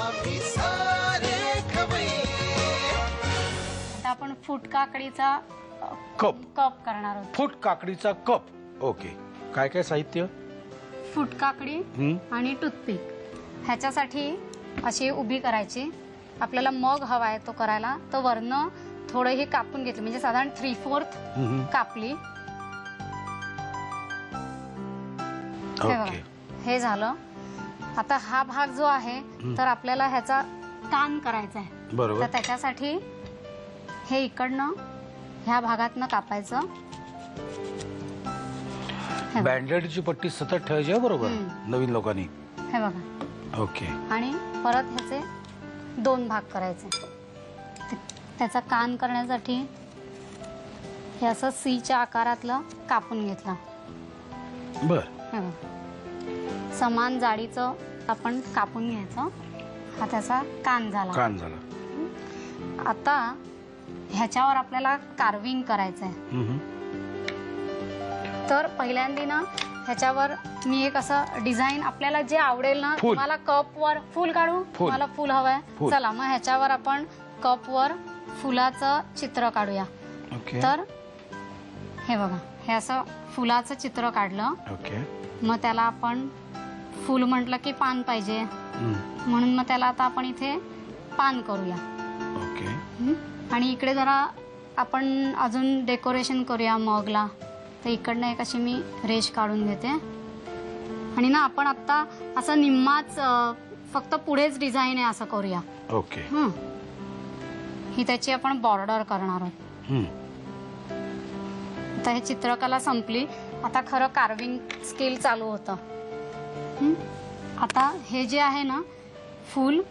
आम्ही सारे खवय्ये. आता आपण फूट काकडीचा कप कप करणार आहोत. फूट काकडीचा कप. ओके. काय काय साहित्य? फूट काकडी आणि टूथपिक. ह्याच्यासाठी अशी उभी करायची. आपल्याला मग हवा आहे तो करायला, तर वरनं थोडंही कापून घेतलं, म्हणजे साधारण 3/4 कापली. हे बघा, हे झालं. आता हा भाग जो आहे तर आपल्याला ह्याचा कान करायचा आहे. बरोबर. तर त्याच्यासाठी हे इकडनं ह्या भागातनं कापायचं. बँडेडची पट्टी सतत ठेवायची आहे बरोबर नवीन लोकांनी. हे बघा. ओके. आणि परत ह्याचे 2 भाग करायचे. त्याचा कान करण्यासाठी हे असं सीच्या आकारातलं कापून घेतलं. बर. हे बघा, समान जाडीचं आपण कापून घ्यायचं. हा त्याचा कान झाला. कान झाला. आता ह्याच्यावर आपल्याला कार्विंग करायचं आहे. तर पहिल्यांदा ना ह्याच्यावर मी एक असं डिझाईन आपल्याला जे आवडेल ना, तुम्हाला कप वर फुल काढू, मला फुल हवंय, चला मग ह्याच्यावर आपण कप वर फुलाचं चित्र काढूया. तर हे बघा, हे असं फुलाचं चित्र काढलं. मग त्याला आपण फुल म्हटलं की पान पाहिजे, म्हणून मग त्याला आता आपण इथे पान करूया. आणि इकडे जरा आपण अजून डेकोरेशन करूया मगला. तर इकडनं एक अशी मी रेष काढून घेते. आणि ना आपण आता असं निम्माच फक्त पुढेच डिझाईन आहे असं करूया. ओके. ही त्याची आपण बॉर्डर करणार आहोत. आता हे चित्रकला संपली. आता खरं कार्विंग स्किल चालू होतं. आता हे जे आहे ना फूल,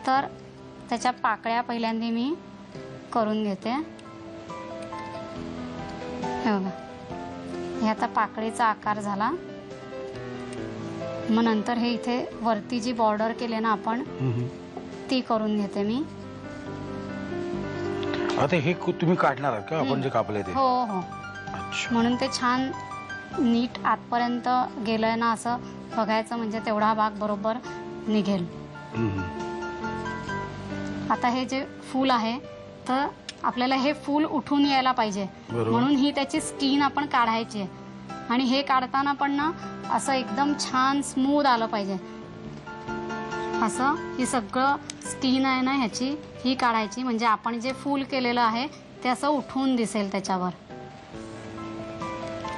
तर त्याच्या पाकळ्या पहिल्यांदा मी करून घेते. हे बघा, हे आता पाकळीचा आकार झाला. मग नंतर हे इथे वरती जी बॉर्डर केली ना आपण, ती करून घेते मी. आता हे तुम्ही काढणार का आपण जे कापले ते? हो हो. म्हणून ते छान नीट आतपर्यंत गेलंय ना असं बघायचं, म्हणजे तेवढा भाग बरोबर निघेल. आता हे जे फूल आहे तर आपल्याला हे फूल उठून यायला पाहिजे, म्हणून ही त्याची स्किन आपण काढायची आहे. आणि हे काढताना पण ना असं एकदम छान स्मूथ आलं पाहिजे. असं ही सगळं स्किन आहे ना ह्याची, ही काढायची, म्हणजे आपण जे फूल केलेलं आहे ते असं उठून दिसेल त्याच्यावर.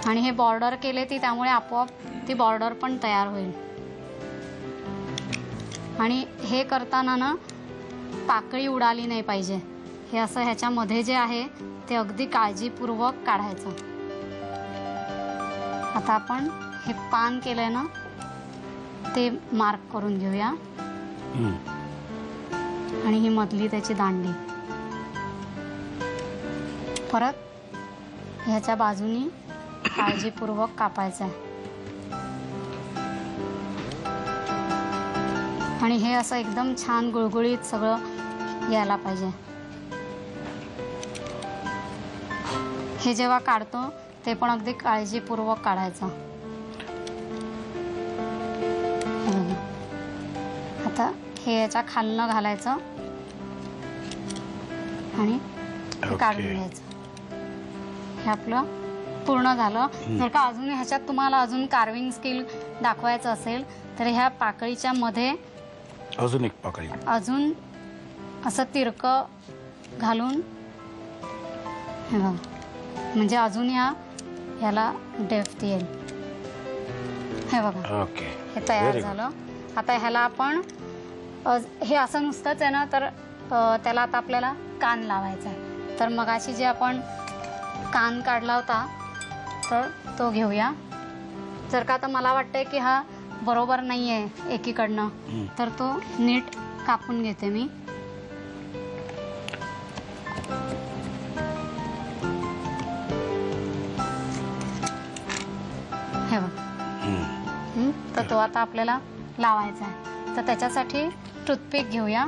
आणि हे बॉर्डर केले ती, त्यामुळे आपोआप ती बॉर्डर पण तयार होईल. आणि हे करताना ना पाकळी उडाली नाही पाहिजे. हे असं ह्याच्यामध्ये जे आहे ते अगदी काळजीपूर्वक काढायचं. आता आपण हे पान केलंय ना ते मार्क करून घेऊया. आणि ही मधली त्याची दांडी परत ह्याच्या बाजूनी काळजीपूर्वक कापायचं आहे. आणि हे असं एकदम छान गुळगुळीत सगळं यायला पाहिजे. हे जेव्हा काढतो ते पण अगदी काळजीपूर्वक काढायचं. आता हे याच्या खालनं घालायचं आणि हे काढून घ्यायचं. हे आपलं पूर्ण झालं. जर का अजून ह्याच्यात तुम्हाला अजून कार्विंग स्किल दाखवायचं असेल तर ह्या पाकळीच्या मध्ये अजून एक पाकळी, अजून असं तिरकं घालून, हे बघा, म्हणजे अजून ह्याला डेप्थ येईल. हे बघा. ओके. हे तयार झालं. आता ह्याला आपण हे असं नुसतंच आहे ना, तर त्याला आता आपल्याला कान लावायचा आहे. तर मगाशी जे आपण कान काढला होता तर तो घेऊया. जर का आता मला वाटतंय की हा बरोबर नाही आहे एकीकडनं, तर तो नीट कापून घेते मी. हे बघ. तर तो आता आपल्याला लावायचा आहे. तर त्याच्यासाठी टूथपिक घेऊया.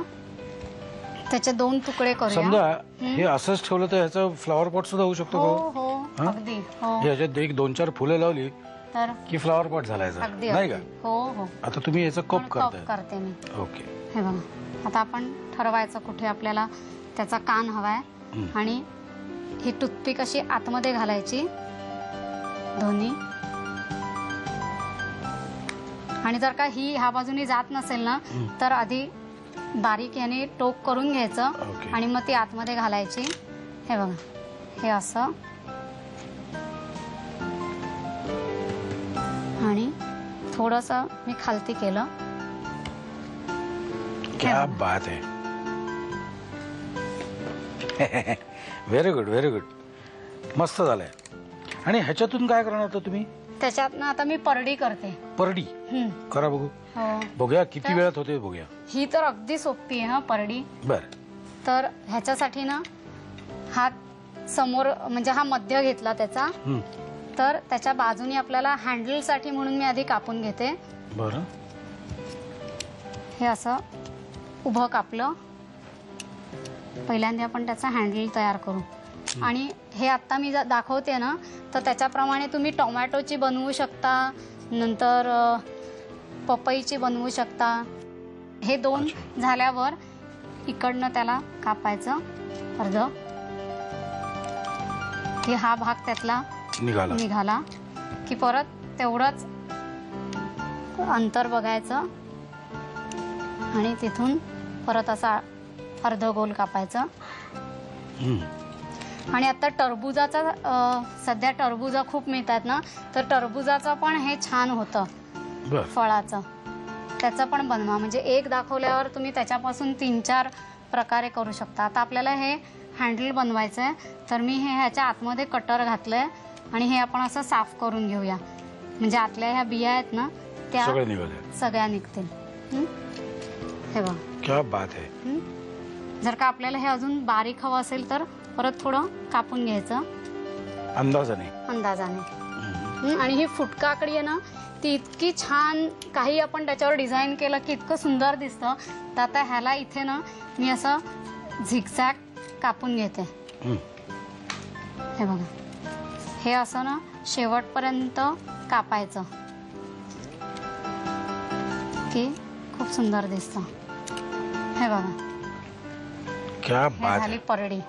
त्याचे 2 तुकडे करूया. समजा हे असंच ठेवलं तर ह्याचा फ्लॉवर पॉट सुद्धा होऊ शकतो. हो हो अगदी. हो. ह्याच्यात 1-2-4 फुले लावली तर की फ्लॉवर पॉट झालायचा, नाही का? हो हो. आता तुम्ही याचा कप करताय. करते मी. ओके. हे बघा, आता आपण ठरवायचं कुठे आपल्याला त्याचा कान हवाय आणि ही टूथपिक अशी आतमध्ये घालायची दोन्ही. आणि जर का ही ह्या बाजूनी जात नसेल ना तर आधी बारीक याने टोक करून घ्यायचं आणि मग ती आतमध्ये घालायची. हे बघा हे असं आणि थोडंसं मी खालती केलं. क्या बात आहे. Very good very good. मस्त झालंय. आणि ह्याच्यातून काय करणार होता तुम्ही? त्याच्यात ना आता मी परडी करते. परडी करा बघू. हो बघूया किती वेळात होते बघूया. ही तर अगदी सोपी आहे परडी. बर. तर ह्याच्यासाठी ना हात समोर म्हणजे हा मध्य घेतला त्याचा. तर त्याच्या बाजूनी आपल्याला हँडल साठी म्हणून मी आधी कापून घेते. बरं. हे असं उभं कापलं. पहिल्यांदा आपण त्याचा हँडल तयार करू. आणि हे आता मी दाखवते ना तर त्याच्याप्रमाणे तुम्ही टोमॅटोची बनवू शकता, नंतर पपईची बनवू शकता. हे दोन झाल्यावर इकडनं त्याला कापायचं अर्ध की हा भाग त्यातला निघाला की परत तेवढंच अंतर बघायचं आणि तिथून परत असा अर्ध गोल कापायचं. आणि आता टरबुजाचा सध्या टरबुजा खूप मिळतात ना तर टरबुजाचं पण हे छान होतं फळाचं. त्याचं पण बनवा म्हणजे एक दाखवल्यावर तुम्ही त्याच्यापासून 3-4 प्रकारे करू शकता. आता आपल्याला हे हँडल बनवायचं आहे तर मी हे ह्याच्या आतमध्ये कटर घातलंय आणि हे आपण असं साफ करून घेऊया म्हणजे आतल्या ह्या बिया आहेत ना त्या सगळ्या निघतील. हे बघा क्या बात आहे. जर का आपल्याला हे अजून बारीक हवं असेल तर परत थोडं कापून घ्यायचं अंदाजाने. आणि ही फुटकाकडी आहे ना ती इतकी छान काही आपण त्याच्यावर डिझाईन केलं की इतकं सुंदर दिसतं. तर आता ह्याला इथे ना मी असं झिगझॅग कापून घेते. हे बघा हे असं ना शेवटपर्यंत कापायचं की खूप सुंदर दिसतं. हे बघा क्या बात झाली परडी.